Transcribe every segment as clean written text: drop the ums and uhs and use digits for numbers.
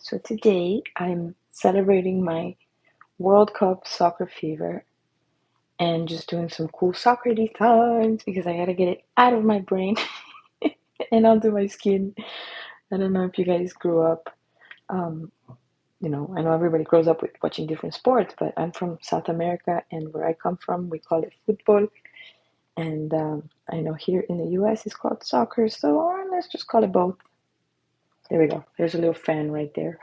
So today I'm celebrating my World Cup soccer fever and just doing some cool soccer designs because I gotta get it out of my brain and onto my skin. I don't know if you guys grew up, um, I know everybody grows up with watching different sports, but I'm from South America and where I come from, we call it football. And I know here in the US it's called soccer, so let's just call it both. There we go. There's a little fan right there.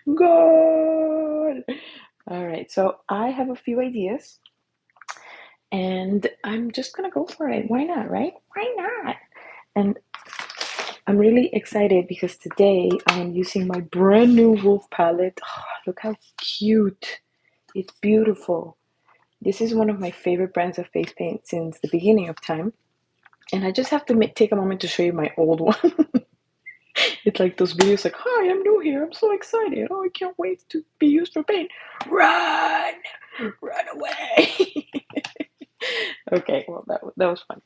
Goal! All right, so I have a few ideas and I'm just gonna go for it. Why not, right? Why not? And I'm really excited because today I am using my brand new Wolf palette. Oh, look how cute. It's beautiful. This is one of my favorite brands of face paint since the beginning of time. And I just have to take a moment to show you my old one. It's like those videos like, hi, I'm new here. I'm so excited. Oh, I can't wait to be used for paint. Run! Run away! Okay, well, that was fun.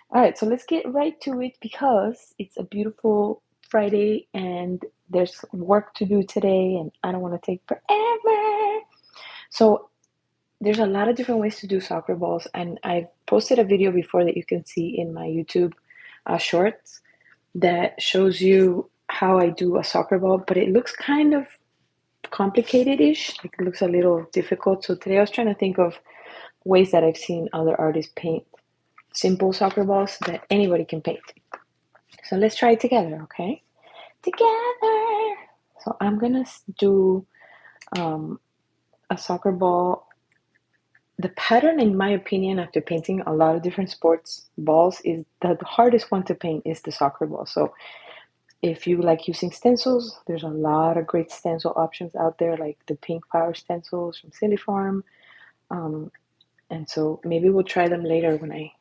All right, so let's get right to it because it's a beautiful Friday and there's work to do today and I don't want to take forever. So there's a lot of different ways to do soccer balls, and I've posted a video before that you can see in my YouTube shorts that shows you how I do a soccer ball, but it looks kind of complicated-ish. Like it looks a little difficult. So today I was trying to think of ways that I've seen other artists paint simple soccer balls that anybody can paint. So let's try it together, okay? Together. So I'm gonna do a soccer ball. The pattern, in my opinion, after painting a lot of different sports balls, is that the hardest one to paint is the soccer ball. So if you like using stencils, there's a lot of great stencil options out there, like the pink power stencils from Silly Farm. And so maybe we'll try them later when I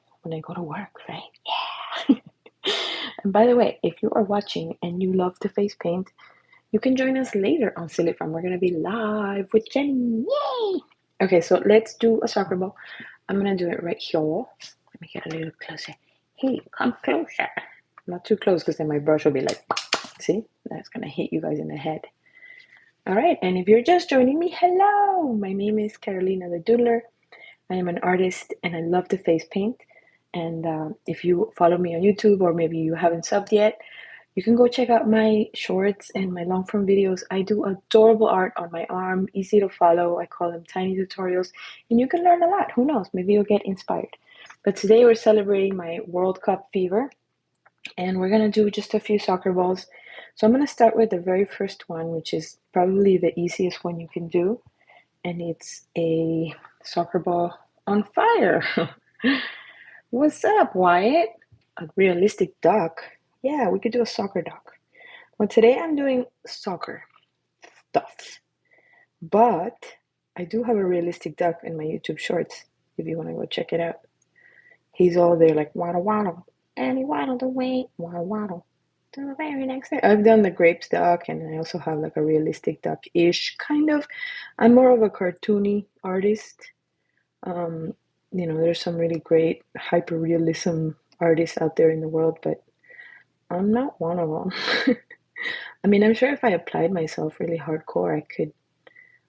go to work, right? Yeah. And by the way, if you are watching and you love to face paint, you can join us later on Silly Farm. We're gonna be live with Jenny. Yay! Okay, so let's do a soccer ball. I'm gonna do it right here. Let me get a little closer. Hey, come closer. Not too close because then my brush will be like, see? That's gonna hit you guys in the head. All right, and if you're just joining me, hello! My name is Carolina the Doodler. I am an artist and I love to face paint. And if you follow me on YouTube or maybe you haven't subbed yet, you can go check out my shorts and my long form videos. I do adorable art on my arm, easy to follow. I call them tiny tutorials, and you can learn a lot. Who knows? Maybe you'll get inspired. But today we're celebrating my World Cup fever, and we're gonna do just a few soccer balls. So I'm gonna start with the very first one, which is probably the easiest one you can do, and it's a soccer ball on fire. What's up, Wyatt? A realistic duck? Yeah, we could do a soccer duck. Well, today I'm doing soccer stuff, but I do have a realistic duck in my YouTube shorts if you want to go check it out. He's all there like waddle waddle, and he waddled away, waddle waddle. To the very next day. I've done the grapes duck, and I also have like a realistic duck-ish kind of. I'm more of a cartoony artist. Um, there's some really great hyper-realism artists out there in the world, but I'm not one of them. I mean, I'm sure if I applied myself really hardcore,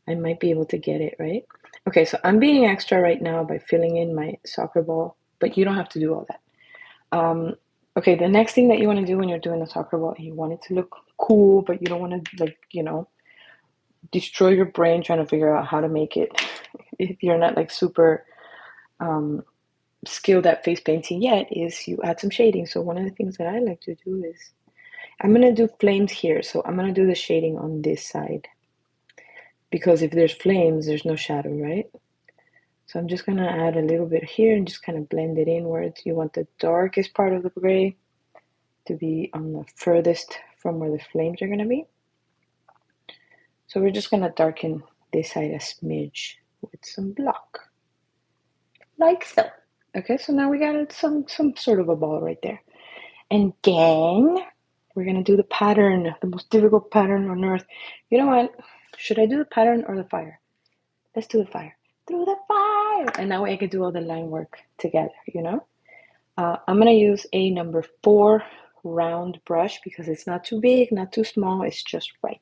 I might be able to get it, right? Okay, so I'm being extra right now by filling in my soccer ball, but you don't have to do all that. Okay, the next thing that you want to do when you're doing a soccer ball, you want it to look cool, but you don't want to destroy your brain trying to figure out how to make it if you're not like super skilled at face painting yet, is you add some shading. So one of the things that I like to do is I'm gonna do flames here. So I'm gonna do the shading on this side because if there's flames, there's no shadow, right? So I'm just gonna add a little bit here and just kind of blend it inwards. You want the darkest part of the gray to be on the furthest from where the flames are gonna be. So we're just gonna darken this side a smidge with some block, like so. Okay, so now we got some sort of a ball right there. And then we're gonna do the pattern, the most difficult pattern on earth. You know what? Should I do the pattern or the fire? Let's do the fire. Through the fire! And that way I can do all the line work together, I'm gonna use a number 4 round brush because it's not too big, not too small, it's just right.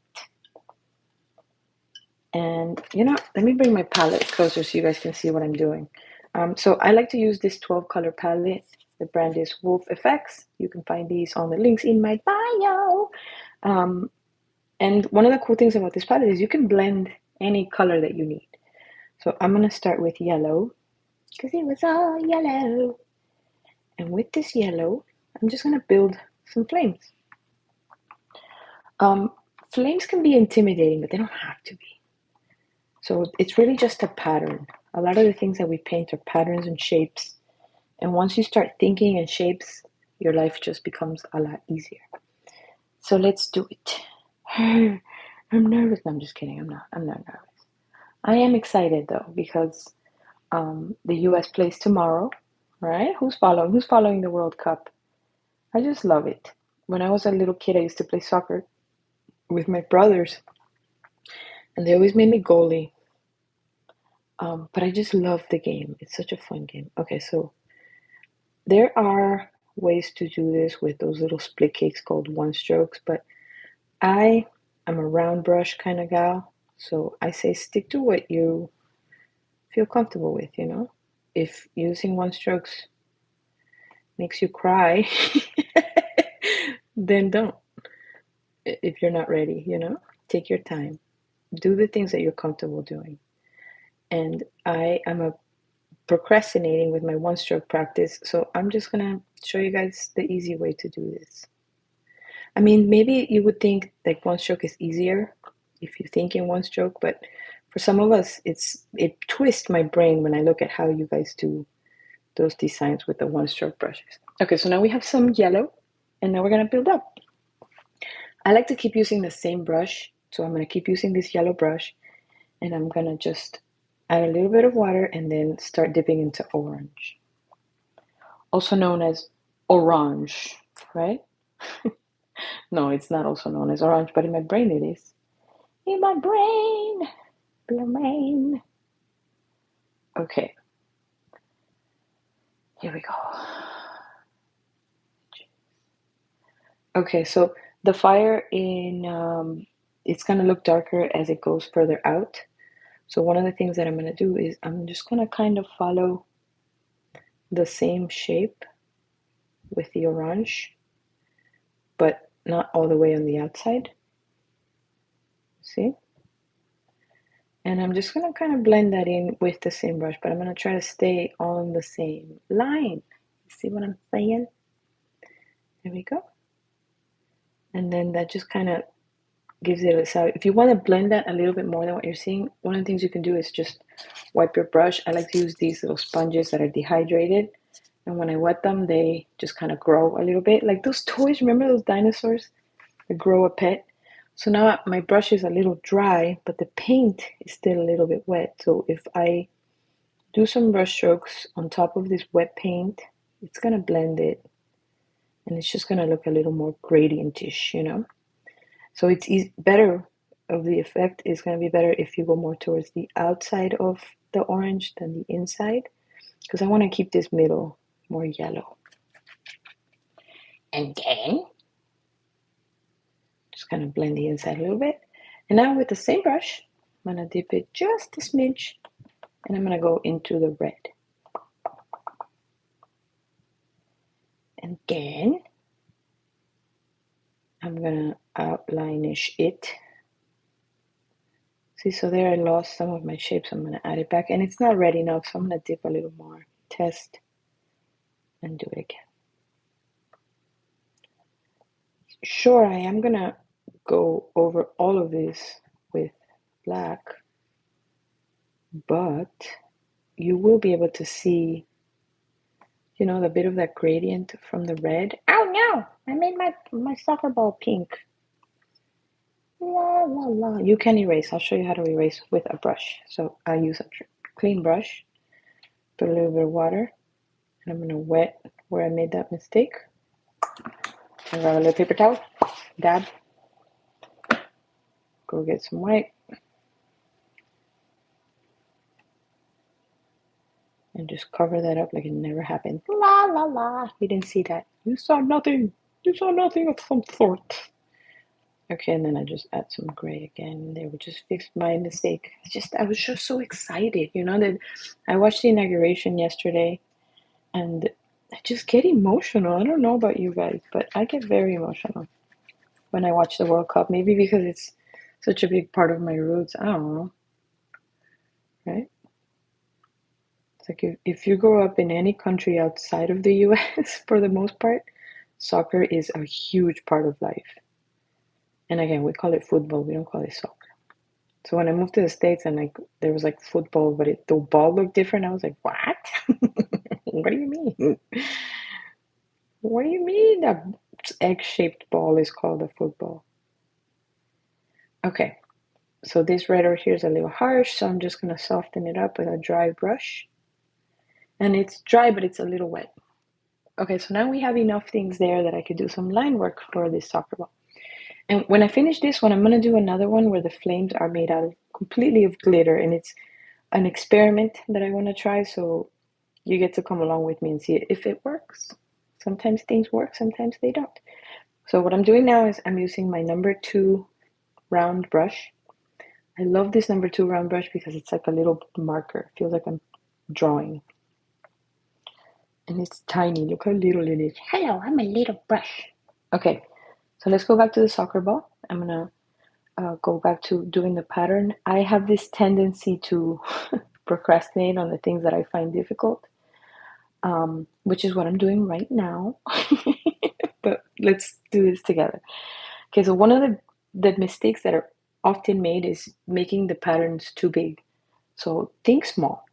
And you know, let me bring my palette closer so you guys can see what I'm doing. So I like to use this 12 color palette. The brand is WolfeFX. You can find these on the links in my bio. And one of the cool things about this palette is you can blend any color that you need. So I'm gonna start with yellow because it was all yellow. And with this yellow, I'm just gonna build some flames. Flames can be intimidating, but they don't have to be. So it's really just a pattern. A lot of the things that we paint are patterns and shapes. And once you start thinking in shapes, your life just becomes a lot easier. So let's do it. I'm nervous. No, I'm just kidding. I'm not nervous. I am excited though because the U.S. plays tomorrow, right? Who's following the World Cup? I just love it. When I was a little kid, I used to play soccer with my brothers, and they always made me goalie. But I just love the game. It's such a fun game. Okay, so there are ways to do this with those little split cakes called one strokes, but I am a round brush kind of gal, so I say stick to what you feel comfortable with, you know? If using one strokes makes you cry, then don't. If you're not ready, you know? Take your time. Do the things that you're comfortable doing. And I am a procrastinating with my one stroke practice, so I'm just gonna show you guys the easy way to do this. I mean, maybe you would think like one stroke is easier if you think in one stroke, but for some of us, it twists my brain when I look at how you guys do those designs with the one stroke brushes. Okay, so now we have some yellow, and now we're gonna build up. I like to keep using the same brush, so I'm gonna keep using this yellow brush, and I'm gonna just add a little bit of water and then start dipping into orange, also known as orange, right? No, it's not also known as orange, but in my brain it is. In my brain. Okay, here we go. Okay, so the fire it's gonna look darker as it goes further out. So one of the things that I'm gonna do is I'm just gonna kind of follow the same shape with the orange, but not all the way on the outside. See? And I'm just gonna kind of blend that in with the same brush, but I'm gonna try to stay on the same line. See what I'm saying? There we go. And then that just kind of gives it a side. If you want to blend that a little bit more than what you're seeing, one of the things you can do is just wipe your brush. I like to use these little sponges that are dehydrated. And when I wet them, they just kind of grow a little bit. Like those toys, remember those dinosaurs that grow a pet? So now my brush is a little dry, but the paint is still a little bit wet. So if I do some brush strokes on top of this wet paint, it's going to blend it. And it's just going to look a little more gradientish, you know? So it's better of the effect is going to be better if you go more towards the outside of the orange than the inside, because I want to keep this middle more yellow. And then just kind of blend the inside a little bit. And now with the same brush, I'm going to dip it just a smidge, and I'm going to go into the red. And then I'm going to outline-ish it. See, so there I lost some of my shapes. I'm going to add it back, and it's not red enough, so I'm going to dip a little more, test, and do it again. Sure, I am going to go over all of this with black, but you will be able to see, you know, the bit of that gradient from the red. Oh no, I made my soccer ball pink. La la la. You can erase. I'll show you how to erase with a brush. So I use a clean brush, put a little bit of water, and I'm going to wet where I made that mistake. I grab a little paper towel, dab, go get some white, and just cover that up like it never happened. La la la. You didn't see that. You saw nothing. You saw nothing of some sort. Okay, and then I just add some gray again. They would just fix my mistake. I was just so excited, you know, that I watched the inauguration yesterday and I just get emotional. I don't know about you guys, but I get very emotional when I watch the World Cup. Maybe because it's such a big part of my roots. I don't know, right? It's like if you grow up in any country outside of the US, for the most part, soccer is a huge part of life. And again, we call it football, we don't call it soccer. So when I moved to the States and like there was like football, but the ball looked different, I was like, what? What do you mean? What do you mean that egg-shaped ball is called a football? Okay, so this red over here is a little harsh, so I'm just gonna soften it up with a dry brush. And it's dry, but it's a little wet. Okay, so now we have enough things there that I could do some line work for this soccer ball. And when I finish this one, I'm gonna do another one where the flames are made out of completely of glitter, and it's an experiment that I want to try. So you get to come along with me and see if it works. Sometimes things work, sometimes they don't. So what I'm doing now is I'm using my number 2 round brush. I love this number 2 round brush because it's like a little marker. It feels like I'm drawing. And it's tiny. Look how little it is. Hello, I'm a little brush. Okay, so let's go back to the soccer ball. I'm gonna go back to doing the pattern. I have this tendency to procrastinate on the things that I find difficult, which is what I'm doing right now. But let's do this together. Okay, so one of the mistakes that are often made is making the patterns too big. So think small.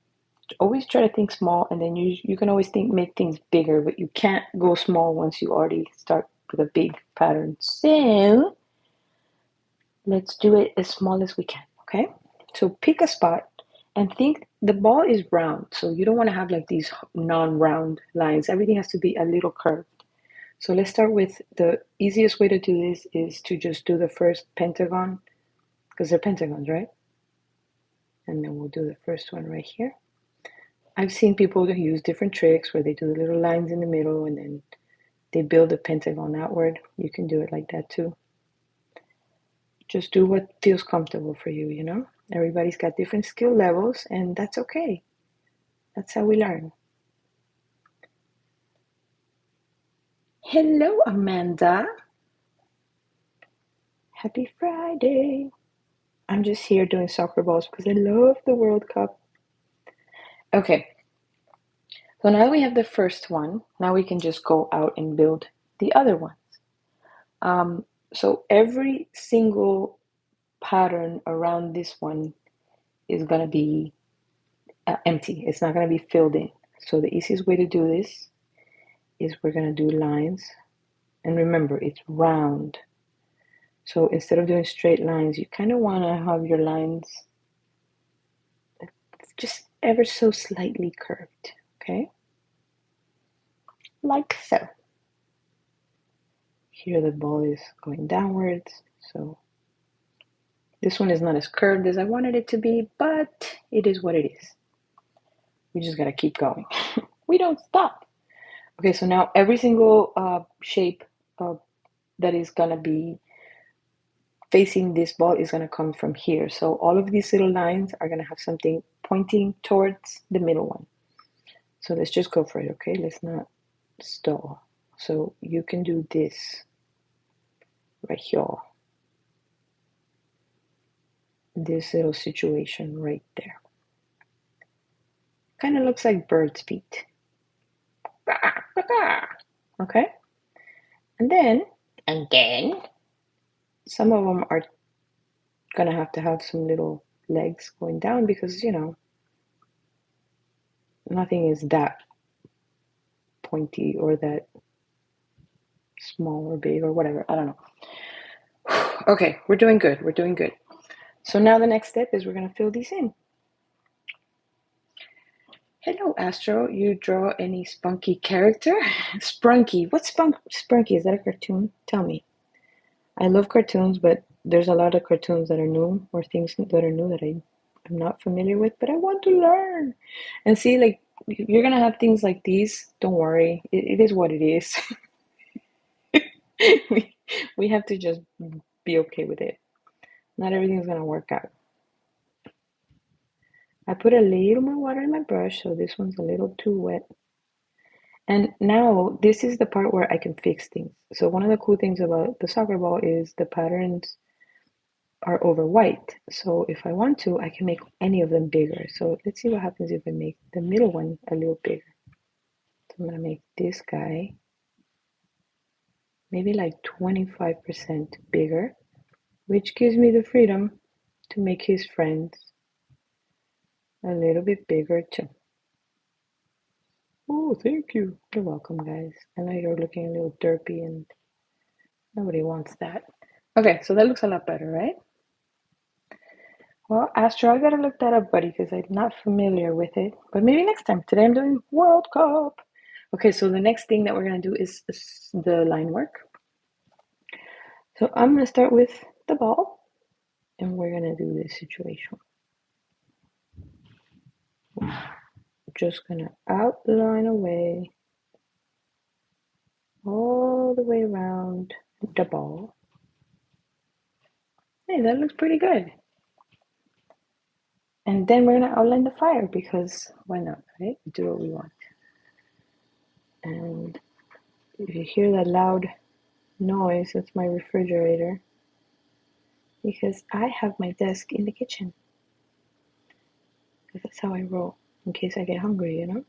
Always try to think small, and then you can always make things bigger, but you can't go small once you already start with a big pattern. So let's do it as small as we can, okay? So pick a spot and think the ball is round. So you don't want to have like these non-round lines. Everything has to be a little curved. So let's start with the easiest way to do this is to just do the first pentagon, because they're pentagons, right? And then we'll do the first one right here. I've seen people that use different tricks where they do the little lines in the middle and then they build a pentagon outward. You can do it like that too. Just do what feels comfortable for you, you know? Everybody's got different skill levels, and that's okay. That's how we learn. Hello, Amanda. Happy Friday. I'm just here doing soccer balls because I love the World Cup. Okay, so now that we have the first one, now we can just go out and build the other ones. So every single pattern around this one is going to be empty. It's not going to be filled in. So the easiest way to do this is we're going to do lines. And remember, it's round. So instead of doing straight lines, you kind of want to have your lines just ever so slightly curved, okay? Like so. Here the ball is going downwards, so this one is not as curved as I wanted it to be, but it is what it is. We just gotta keep going. We don't stop. Okay, so now every single shape that is gonna be facing this ball is gonna come from here. So all of these little lines are gonna have something pointing towards the middle one. So let's just go for it, okay? Let's not stall. So you can do this right here. This little situation right there. Kind of looks like bird's feet. Okay? And then some of them are gonna have to have some little legs going down because, you know, nothing is that pointy or that small or big or whatever. I don't know. Okay, we're doing good. We're doing good. So now the next step is we're gonna fill these in. Hello, Astro. You draw any spunky character? Sprunky. What's Sprunky? Is that a cartoon? Tell me. I love cartoons, but there's a lot of cartoons that are new or things that are new that I'm not familiar with, but I want to learn. And see, like, you're gonna have things like these. Don't worry. It is what it is. we have to just be okay with it. Not everything's gonna work out. I put a little more water in my brush, so this one's a little too wet. And now this is the part where I can fix things. So one of the cool things about the soccer ball is the patterns are over white. So if I want to, I can make any of them bigger. So let's see what happens if I make the middle one a little bigger. So I'm gonna make this guy maybe like 25% bigger, which gives me the freedom to make his friends a little bit bigger too. Oh, thank you. You're welcome, guys. I know you're looking a little derpy and nobody wants that. Okay, so that looks a lot better, right? Well, Astro, I gotta look that up, buddy, because I'm not familiar with it. But maybe next time. Today I'm doing World Cup. Okay, so the next thing that we're gonna do is the line work. So I'm gonna start with the ball, and we're gonna do this situation. Just gonna outline away all the way around the ball. Hey, that looks pretty good. And then we're gonna outline the fire because why not, right? Do what we want. And if you hear that loud noise, that's my refrigerator because I have my desk in the kitchen. Because that's how I roll in case I get hungry, you know?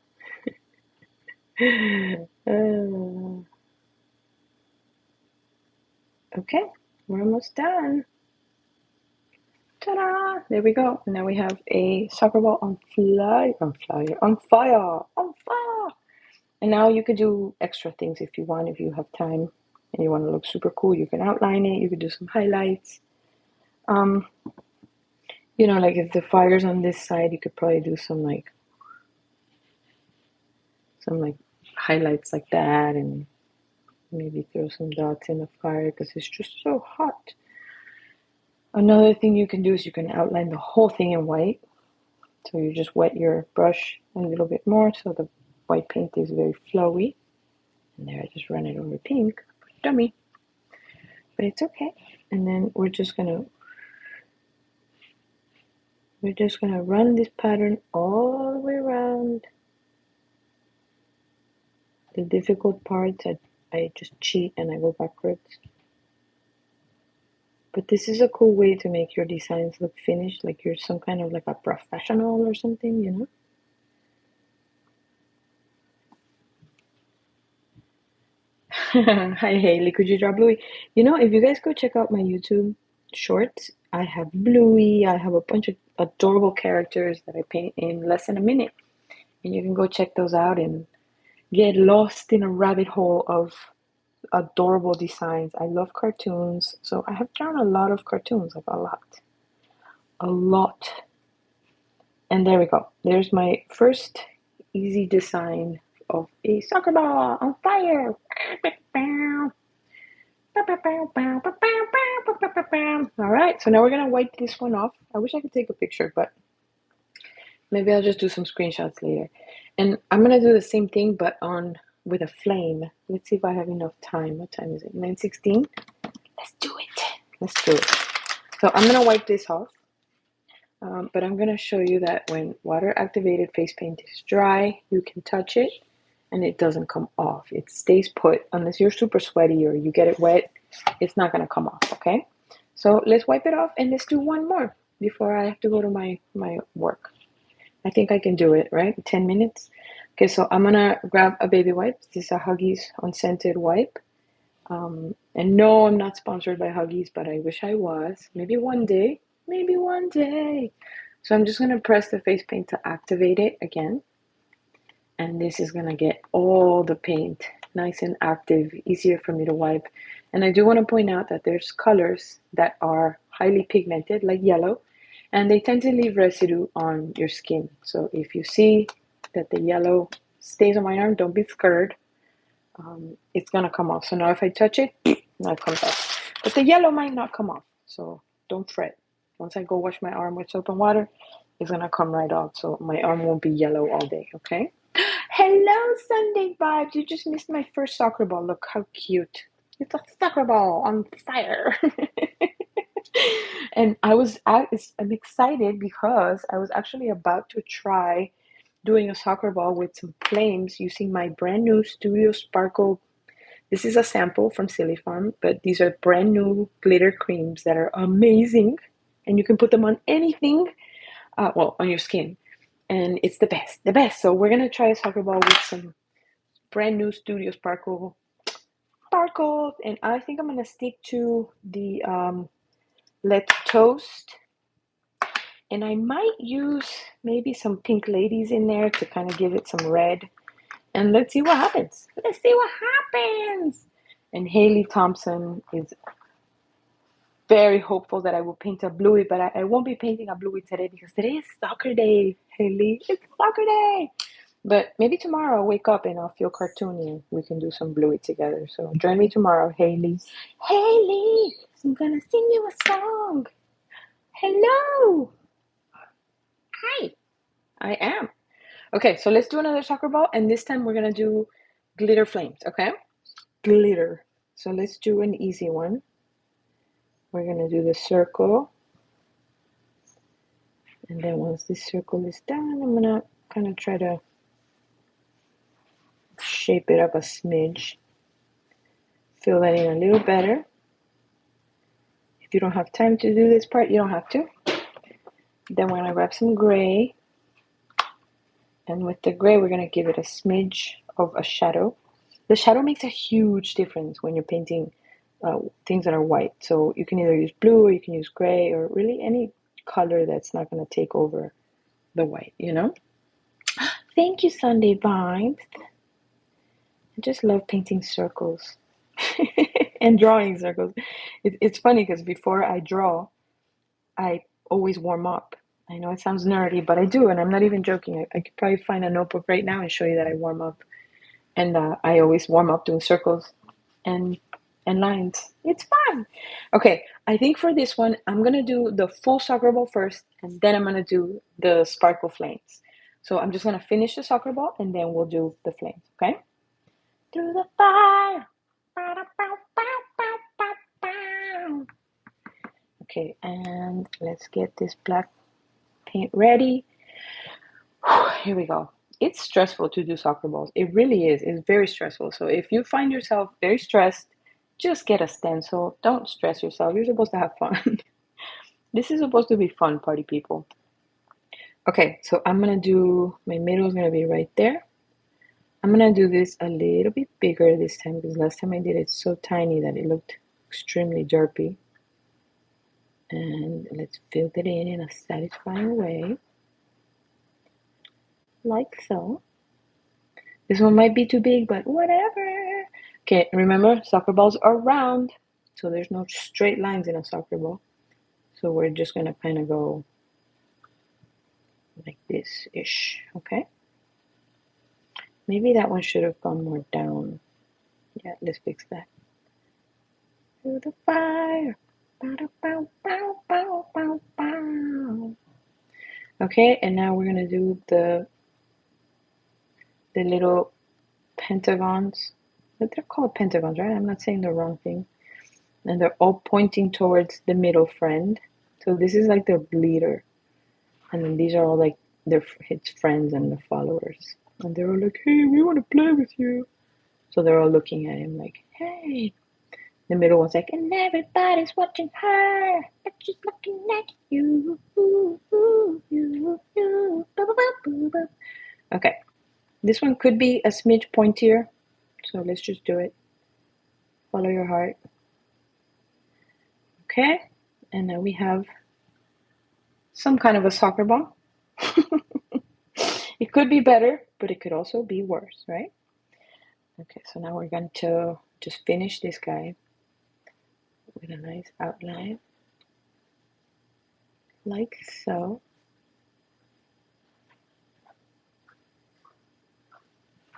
Okay, we're almost done. Ta-da! There we go. Now we have a soccer ball on fire. And now you could do extra things if you want, if you have time and you want to look super cool. You can outline it. You could do some highlights. You know, like if the fire's on this side, you could probably do some highlights like that, and maybe throw some dots in the fire because it's just so hot. Another thing you can do is you can outline the whole thing in white. So you just wet your brush a little bit more so the white paint is very flowy. And there I just run it over pink. Dummy. But it's okay. And then we're just gonna run this pattern all the way around. The difficult parts I just cheat and I go backwards. But this is a cool way to make your designs look finished, like you're some kind of like a professional or something, you know? Hi Haley, could you draw Bluey? You know, if you guys go check out my YouTube shorts, I have Bluey, I have a bunch of adorable characters that I paint in less than a minute. And you can go check those out and get lost in a rabbit hole of adorable designs. I love cartoons, so I have drawn a lot of cartoons, like a lot. A lot. And there we go. There's my first easy design of a soccer ball on fire. All right, so now we're gonna wipe this one off. I wish I could take a picture, but maybe I'll just do some screenshots later. And I'm gonna do the same thing, but on with a flame. Let's see if I have enough time. What time is it? 9:16. Let's do it. Let's do it. So I'm gonna wipe this off. But I'm going to show you that when water activated face paint is dry, you can touch it and it doesn't come off. It stays put unless you're super sweaty or you get it wet. It's not going to come off, okay? So let's wipe it off and let's do one more before I have to go to my work. I think I can do it, right? 10 minutes. Okay, so I'm going to grab a baby wipe. This is a Huggies unscented wipe. And no, I'm not sponsored by Huggies, but I wish I was. Maybe one day. Maybe one day. So I'm just going to press the face paint to activate it again. And this is going to get all the paint nice and active, easier for me to wipe. And I do want to point out that there's colors that are highly pigmented, like yellow, and they tend to leave residue on your skin. So if you see that the yellow stays on my arm, don't be scared. It's going to come off. So now if I touch it, now it comes off. But the yellow might not come off, so don't fret. Once I go wash my arm with soap and water, it's going to come right off. So my arm won't be yellow all day, okay? Hello, Sunday Vibes. You just missed my first soccer ball. Look how cute. It's a soccer ball on fire. And I'm excited because I was actually about to try doing a soccer ball with some flames using my brand new Studio Sparkle. This is a sample from Silly Farm, but these are brand new glitter creams that are amazing. And you can put them on anything, well, on your skin. And it's the best, the best. So we're going to try a soccer ball with some brand new Studio Sparkle. And I think I'm going to stick to the Let's Toast. And I might use maybe some pink ladies in there to kind of give it some red. And let's see what happens. Let's see what happens. And Haley Thompson is very hopeful that I will paint a bluey, but I won't be painting a bluey today because today is soccer day, Haley. It's soccer day. But maybe tomorrow I'll wake up and I'll feel cartoony and we can do some bluey together. So join me tomorrow, Haley. Haley, I'm gonna sing you a song. Hello. Hi. I am. Okay, so let's do another soccer ball, and this time we're gonna do glitter flames, okay? Glitter. So let's do an easy one. We're gonna do the circle. And then once this circle is done, I'm gonna kind of try to shape it up a smidge. Fill that in a little better. If you don't have time to do this part, you don't have to. Then we're gonna grab some gray. And with the gray, we're gonna give it a smidge of a shadow. The shadow makes a huge difference when you're painting things that are white. So you can either use blue or you can use gray or really any color that's not gonna take over the white, you know? Thank you, Sunday Vibes. I just love painting circles and drawing circles. It's funny because before I draw, I always warm up. I know it sounds nerdy, but I do, and I'm not even joking. I could probably find a notebook right now and show you that I warm up. And I always warm up doing circles and lines. It's fun. Okay, I think for this one, I'm gonna do the full soccer ball first, and then I'm gonna do the sparkle flames. So I'm just gonna finish the soccer ball, and then we'll do the flames. Okay? Through the fire. Okay, and let's get this black paint ready. Here we go. It's stressful to do soccer balls. It really is. It's very stressful. So if you find yourself very stressed, just get a stencil. Don't stress yourself. You're supposed to have fun. This is supposed to be fun, party people. Okay, so I'm gonna do, my middle is gonna be right there. I'm gonna do this a little bit bigger this time because last time I did it so tiny that it looked extremely derpy. And let's fill it in a satisfying way. Like so. This one might be too big, but whatever. Okay, remember, soccer balls are round, so there's no straight lines in a soccer ball. So we're just gonna kind of go like this-ish, okay? Maybe that one should have gone more down. Yeah, let's fix that. Through the fire. Okay, and now we're gonna do the little pentagons. But they're called pentagons, right? I'm not saying the wrong thing. And they're all pointing towards the middle friend. So this is like their leader. And then these are all like his friends and the followers. And they're all like, hey, we want to play with you. So they're all looking at him like, hey. The middle one's like, and everybody's watching her, but she's looking at you. Okay. This one could be a smidge pointier. So let's just do it. Follow your heart. Okay. And now we have some kind of a soccer ball. It could be better, but it could also be worse, right? Okay, so now we're going to just finish this guy with a nice outline, like so.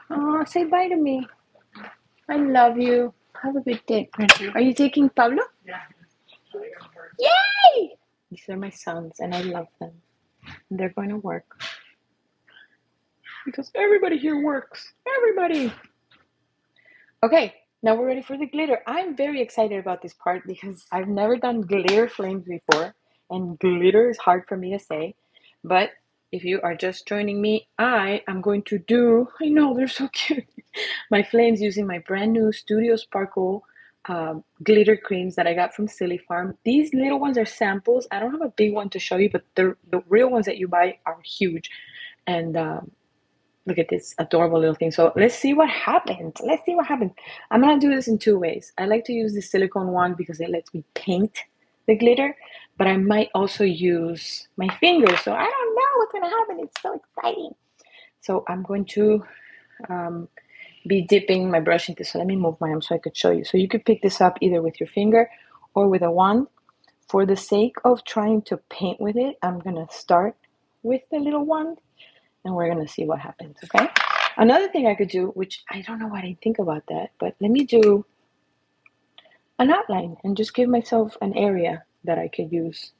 Oh, say bye to me. I love you. Have a good day. Are you taking Pablo? Yeah. Yay! These are my sons, and I love them. And they're going to work. Because everybody here works. Everybody. Okay, Now we're ready for the glitter. I'm very excited about this part because I've never done glitter flames before, and glitter is hard for me to say. But if you are just joining me, I am going to do, I know they're so cute, my flames using my brand new Studio Sparkle glitter creams that I got from Silly Farm. These little ones are samples. I don't have a big one to show you, but the real ones that you buy are huge. And look at this adorable little thing. So let's see what happens. Let's see what happens. I'm gonna do this in two ways. I like to use the silicone wand because it lets me paint the glitter, but I might also use my fingers. So I don't know what's gonna happen. It's so exciting. So I'm going to be dipping my brush into, so let me move my arm so I could show you. So you could pick this up either with your finger or with a wand. For the sake of trying to paint with it, I'm gonna start with the little wand and we're gonna see what happens, okay? Another thing I could do, which I don't know why I didn't think about that, but let me do an outline and just give myself an area that I could use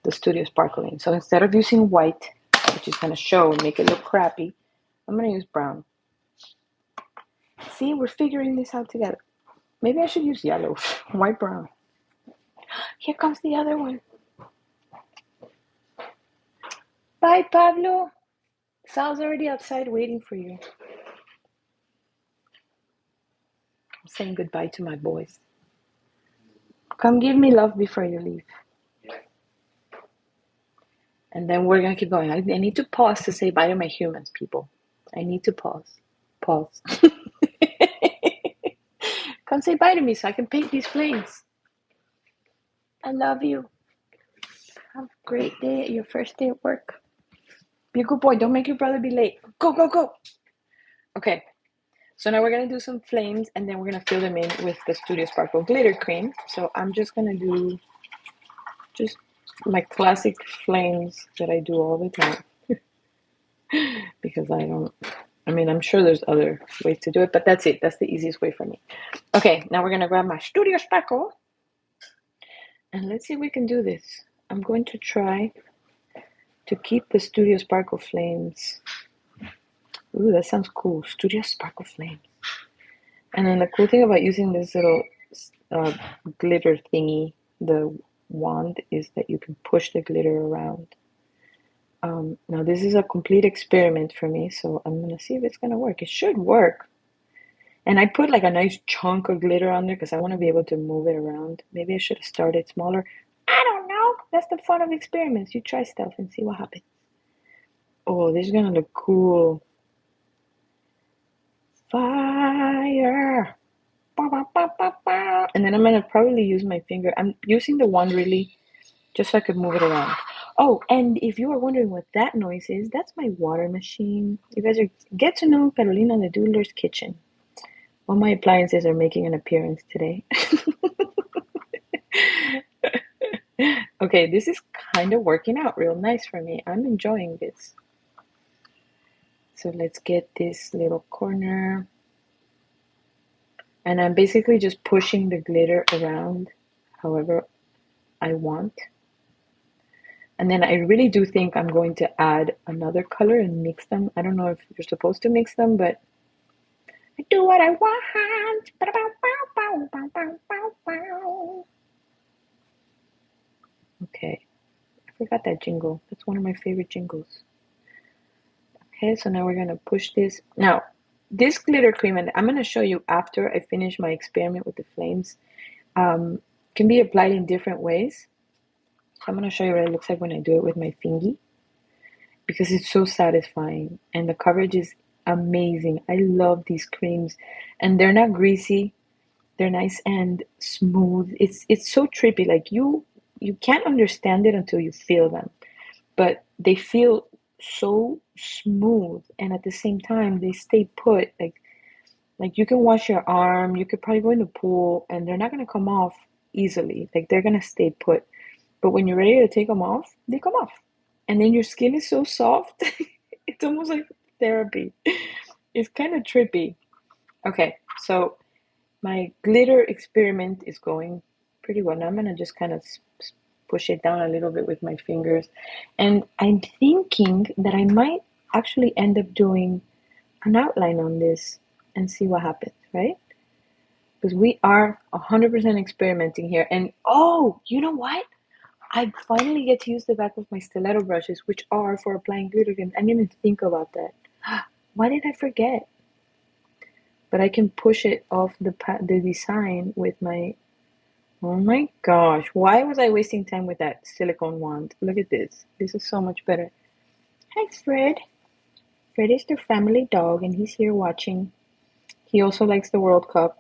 the Studio Sparkle in. So instead of using white, which is gonna show and make it look crappy, I'm gonna use brown. See, we're figuring this out together. Maybe I should use yellow, white, brown. Here comes the other one. Bye, Pablo. Sal's already outside waiting for you. I'm saying goodbye to my boys. Come give me love before you leave. And then we're gonna keep going. I need to pause to say bye to my humans, people. I need to pause. Pause. Come say bye to me so I can paint these flames. I love you. Have a great day, your first day at work. Be a good boy. Don't make your brother be late. Go, go, go. Okay. So now we're gonna do some flames and then we're gonna fill them in with the Studio Sparkle glitter cream. So I'm just gonna do just my classic flames that I do all the time because I'm sure there's other ways to do it, but that's it. That's the easiest way for me. Okay, now we're gonna grab my Studio Sparkle and let's see if we can do this. I'm going to try to keep the Studio Sparkle flames. Ooh, that sounds cool. Studio Sparkle flames. And then the cool thing about using this little glitter thingy, the wand, is that you can push the glitter around. Now this is a complete experiment for me, so I'm gonna see if it's gonna work. It should work. And I put like a nice chunk of glitter on there because I want to be able to move it around. Maybe I should have started smaller. I don't know. That's the fun of experiments. You try stuff and see what happens. Oh, this is gonna look cool. Fire! And then I'm gonna probably use my finger. I'm using the wand really just so I could move it around. Oh, and if you are wondering what that noise is, that's my water machine. You guys get to know Carolina the Doodler's kitchen. All my appliances are making an appearance today. Okay, this is kind of working out real nice for me. I'm enjoying this. So let's get this little corner. And I'm basically just pushing the glitter around however I want. And then I really do think I'm going to add another color and mix them. I don't know if you're supposed to mix them, but I do what I want. Okay, I forgot that jingle. That's one of my favorite jingles. Okay, so now we're gonna push this. Now, this glitter cream, and I'm gonna show you after I finish my experiment with the flames, can be applied in different ways. So I'm gonna show you what it looks like when I do it with my fingy, because it's so satisfying and the coverage is amazing. I love these creams, and they're not greasy. They're nice and smooth. It's so trippy. Like you can't understand it until you feel them, but they feel so smooth, and at the same time they stay put. Like you can wash your arm, you could probably go in the pool, and they're not gonna come off easily. Like they're gonna stay put. But when you're ready to take them off, they come off, and then your skin is so soft. It's almost like therapy. It's kind of trippy. Okay, so my glitter experiment is going pretty well. Now I'm gonna just kind of push it down a little bit with my fingers. And I'm thinking that I might actually end up doing an outline on this and see what happens, right? because we are 100% experimenting here. And oh, you know what? I finally get to use the back of my stiletto brushes, which are for applying glitter. And I didn't even think about that. Why did I forget? But I can push it off the design with my. Oh my gosh! Why was I wasting time with that silicone wand? Look at this. This is so much better. Hi, Fred. Fred is the family dog, and he's here watching. He also likes the World Cup.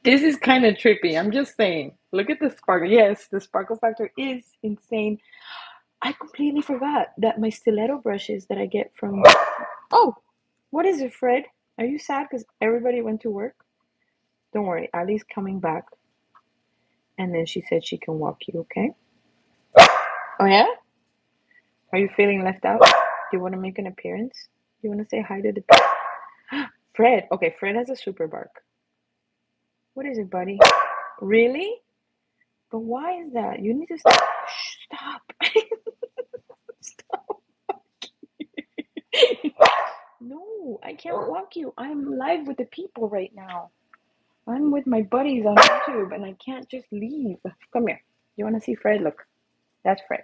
This is kind of trippy. I'm just saying. Look at the sparkle. Yes, the sparkle factor is insane. I completely forgot that my stiletto brushes that I get from. Oh, what is it, Fred? Are you sad because everybody went to work? Don't worry, Ali's coming back. And then she said she can walk you, okay? Oh, yeah? Are you feeling left out? Do you want to make an appearance? Do you want to say hi to the. Fred. Okay, Fred has a super bark. What is it, buddy? Really? But why is that? You need to stop. Shh, stop. Stop. No, I can't walk you. I'm live with the people right now. I'm with my buddies on YouTube and I can't just leave. Come here. You want to see Fred? Look. That's Fred.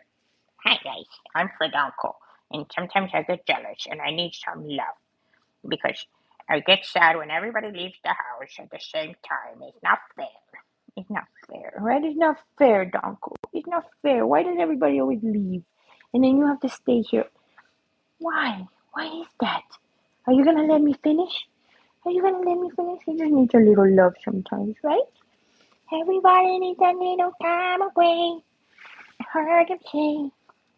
Hi guys, I'm Fred Uncle, and sometimes I get jealous and I need some love because I get sad when everybody leaves the house at the same time. It's not fair. It's not fair, right? It's not fair, Donko. It's not fair. Why does everybody always leave? And then you have to stay here. Why? Why is that? Are you gonna let me finish? Are you gonna let me finish? You just need a little love sometimes, right? Everybody needs a little time away. Hug and say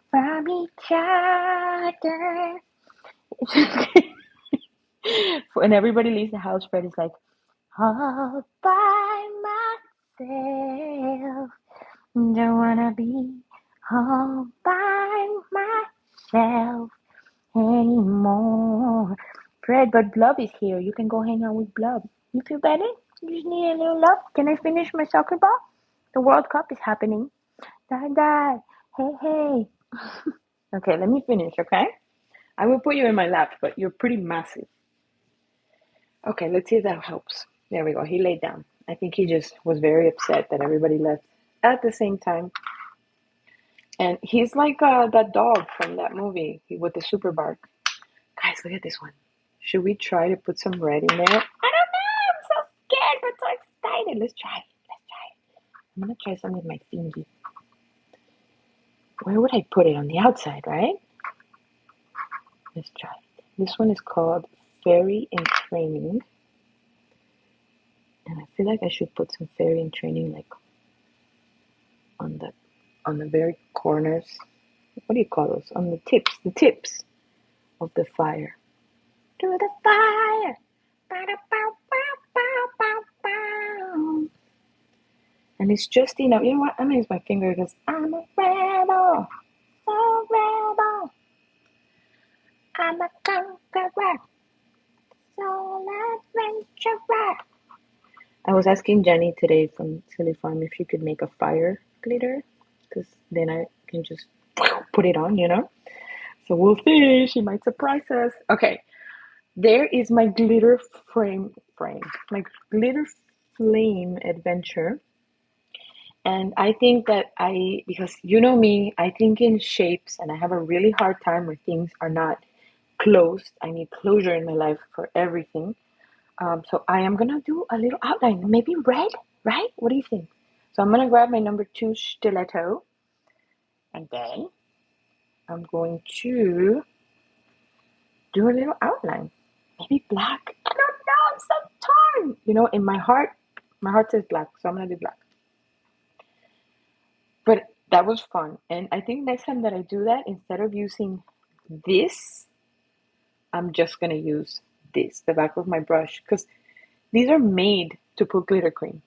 from each other. When everybody leaves the house, Fred is like, all by myself. Don't wanna be all by myself anymore. Fred, but Blub is here. You can go hang out with Blub. You feel better? You just need a little love. Can I finish my soccer ball? The World Cup is happening. Dad. Hey, hey. Okay, let me finish, okay? I will put you in my lap, but you're pretty massive. Okay, let's see if that helps. There we go. He laid down. I think he just was very upset that everybody left at the same time. And he's like that dog from that movie with the super bark. Guys, look at this one. Should we try to put some red in there? I don't know. I'm so scared, but so excited. Let's try it. Let's try it. I'm going to try some with my fingy. Where would I put it? On the outside, right? Let's try it. This one is called Fairy in Training. And I feel like I should put some fairy in training like on the very corners. What do you call those? On the tips of the fire. To the fire. And it's just enough. You know what? I'm gonna use my finger because I'm a rebel. So rebel. I'm a conqueror. So adventurer. I was asking Jenny today from Silly Farm if she could make a fire glitter, because then I can just put it on, you know? So we'll see. She might surprise us. Okay, there is my glitter my glitter flame adventure. And I think that because you know me, I think in shapes and I have a really hard time where things are not closed. I need closure in my life for everything. So I am gonna do a little outline, maybe red, right? What do you think? So I'm gonna grab my number 2 stiletto, and then I'm going to do a little outline, maybe black. I don't know. I'm so torn. You know, in my heart says black, so I'm gonna do black. But that was fun, and I think next time that I do that, instead of using this, I'm just gonna use this, the back of my brush, because these are made to put glitter creams.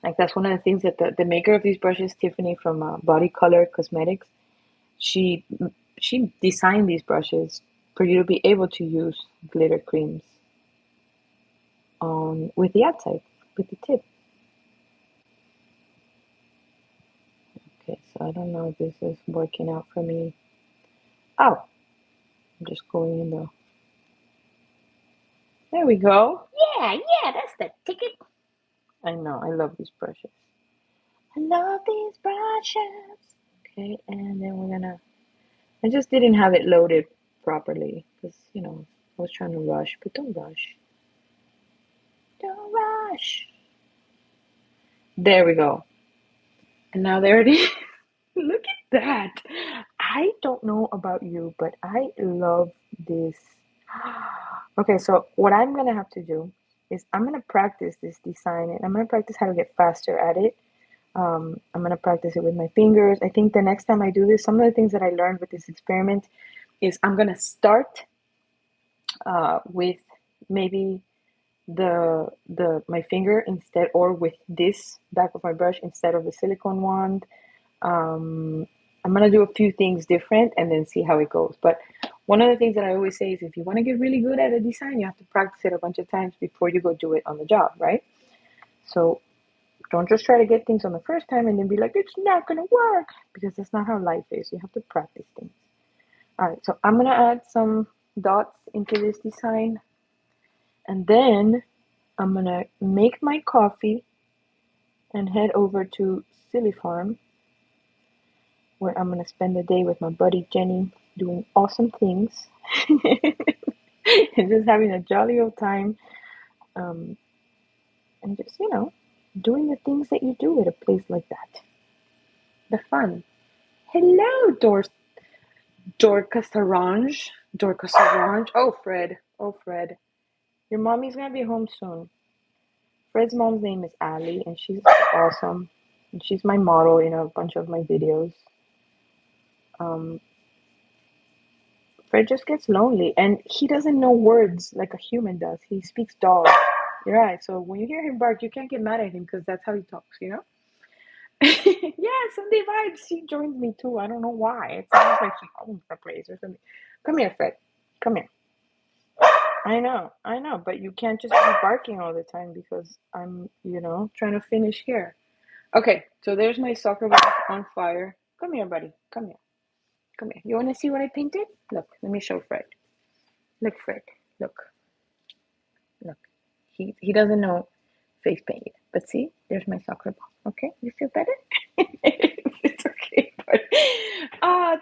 Like that's one of the things that the maker of these brushes, Tiffany from Body Color Cosmetics, she she designed these brushes for you to be able to use glitter creams on with the outside, with the tip. Okay, so I don't know if this is working out for me. Oh, I'm just going in the There we go. Yeah, that's the ticket. I know, I love these brushes. I love these brushes. Okay, and then we're gonna, I just didn't have it loaded properly because, I was trying to rush, but don't rush. Don't rush. There we go. And now there it is. Look at that. I don't know about you, but I love this. Okay, so what I'm gonna have to do is I'm gonna practice this design and I'm gonna practice how to get faster at it. I'm gonna practice it with my fingers. I think the next time I do this, some of the things that I learned with this experiment is I'm gonna start with maybe the my finger instead, or with this back of my brush instead of the silicone wand. um, I'm gonna do a few things different and then see how it goes. But one of the things that I always say is if you want to get really good at a design, you have to practice it a bunch of times before you go do it on the job, right? So don't just try to get things on the first time and then be like, it's not gonna work, because that's not how life is. You have to practice things. All right, so I'm gonna add some dots into this design, and then I'm gonna make my coffee and head over to Silly Farm, where I'm gonna spend the day with my buddy Jenny doing awesome things and just having a jolly old time, um, and just, doing the things that you do at a place like that. The fun. Hello, Dorcas Orange. Dorcas Orange. Oh, Fred. Oh, Fred. Your mommy's gonna be home soon. Fred's mom's name is Ali, and she's awesome. And she's my model in a bunch of my videos. Um, Fred just gets lonely, and he doesn't know words like a human does. He speaks dog. You're right. So when you hear him bark, you can't get mad at him because that's how he talks, Yeah, Sunday vibes. She joins me too. I don't know why. It sounds like she owns the place or something. Come here, Fred. Come here. I know, but you can't just be barking all the time because I'm, trying to finish here. Okay, so there's my soccer ball on fire. Come here, buddy. Come here. Come here. You want to see what I painted? Look, let me show Fred. Look, Fred. Look. Look. He doesn't know face paint yet. But see, there's my soccer ball. Okay, you feel better? It's okay, but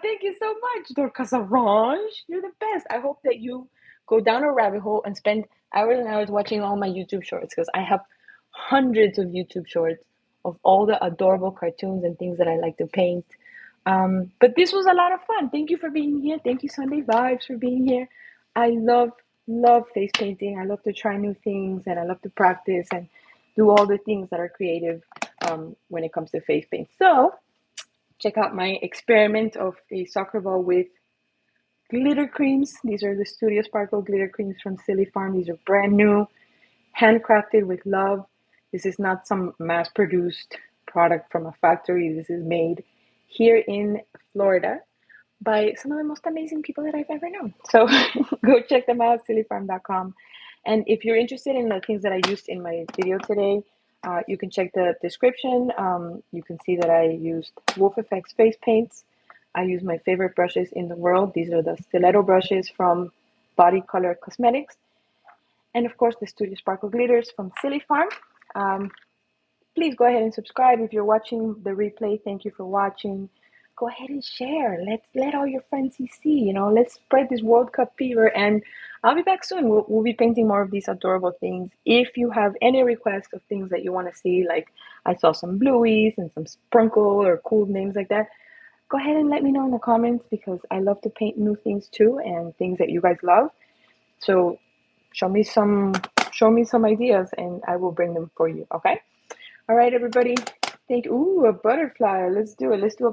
thank you so much, Dorcas Orange. You're the best. I hope that you go down a rabbit hole and spend hours and hours watching all my YouTube shorts, because I have hundreds of YouTube shorts of all the adorable cartoons and things that I like to paint. But this was a lot of fun. Thank you for being here. Thank you, Sunday Vibes, for being here. I love face painting. I love to try new things, and I love to practice and do all the things that are creative when it comes to face paint. So check out my experiment of a soccer ball with glitter creams. These are the Studio Sparkle glitter creams from Silly Farm. These are brand new, handcrafted with love. This is not some mass-produced product from a factory. This is made here in Florida by some of the most amazing people that I've ever known. So go check them out, sillyfarm.com. And if you're interested in the things that I used in my video today, you can check the description. You can see that I used WolfeFX face paints. I use my favorite brushes in the world. These are the Stiletto Brushes from Body Color Cosmetics. And of course, the Studio Sparkle Glitters from Silly Farm. Um, Please go ahead and subscribe if you're watching the replay. Thank you for watching. Go ahead and share. Let's let all your friends see. Let's spread this World Cup fever. And I'll be back soon. We'll be painting more of these adorable things. If you have any requests of things that you want to see, like I saw some blueies and some sprinkle or cool names like that, go ahead and let me know in the comments, because I love to paint new things too, and things that you guys love. So show me some ideas and I will bring them for you. Okay? All right, everybody. Ooh, a butterfly. Let's do it. Let's do a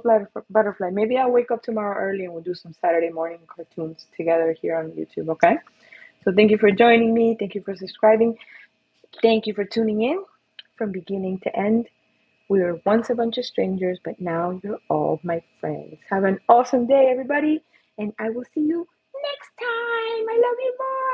butterfly. Maybe I'll wake up tomorrow early and we'll do some Saturday morning cartoons together here on YouTube, okay? So thank you for joining me. Thank you for subscribing. Thank you for tuning in from beginning to end. We were once a bunch of strangers, but now you're all my friends. Have an awesome day, everybody, and I will see you next time. I love you more.